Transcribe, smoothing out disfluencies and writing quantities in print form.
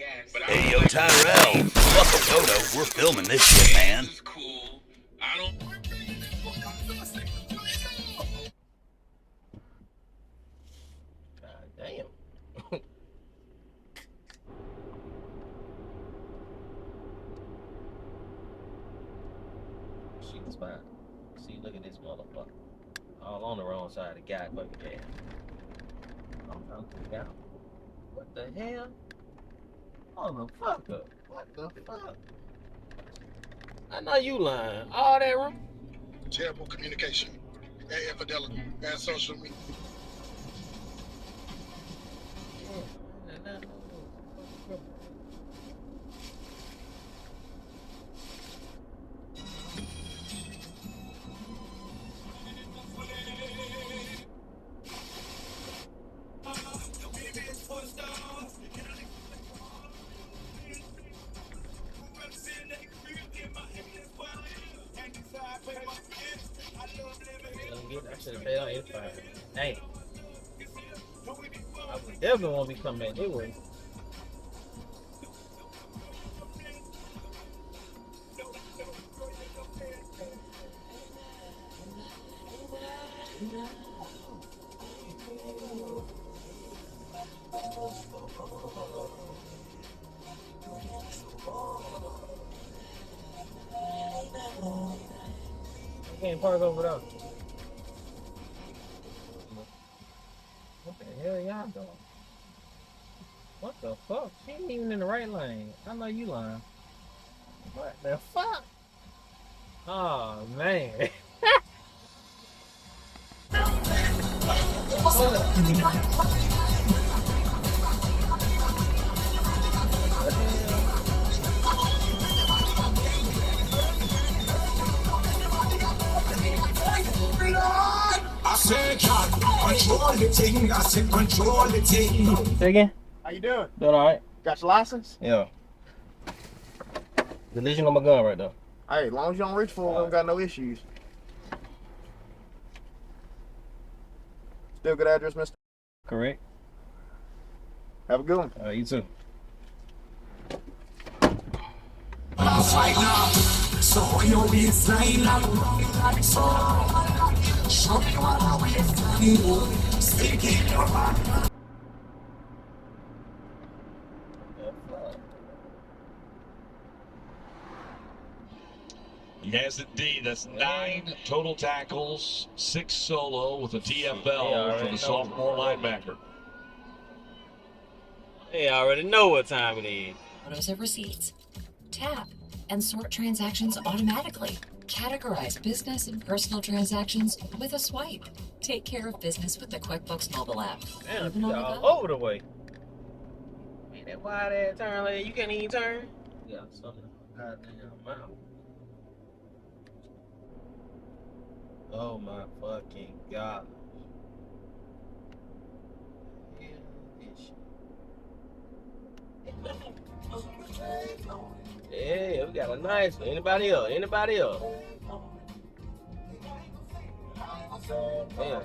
Hey, yo, Tyrell. Fuck Toto. We're filming this shit, man. This is cool. I don't. God damn. She's fine. See, look at this motherfucker. All on the wrong side of the guy fucking head. I'm trying to figure out. What the hell? Motherfucker. What the fuck? I know you lying. All that room. Terrible communication, bad infidelity, bad social media. I should have paid on X5. Dang. I would definitely want to be coming back this way. I can't park over there. What the hell y'all doing? What the fuck? She ain't even in the right lane. I know you lying. What the fuck? Oh man. I said, control the thing. I said, control the thing. Say again? How you doing? Doing alright? Got your license? Yeah. The lesion on my gun right there. Hey, as long as you don't reach for it, we don't got no issues. Still good address, mister? Correct. Have a good one. You too. Right now, so your waistline like so. Show me what I waistline. Stick in your back. Yes, indeed. That's 9 total tackles, 6 solo with a TFL for the sophomore linebacker. They already know what time it is. Photos of receipts. Tap and sort transactions automatically. Categorize business and personal transactions with a swipe. Take care of business with the QuickBooks mobile app. Damn, Even you on the all go. over the way. Ain't that wide ass turn lane? You can't even turn? Yeah, something. Goddamn mouth. Oh my fucking god. Yeah, we got a nice one. Anybody else? Anybody else? Damn.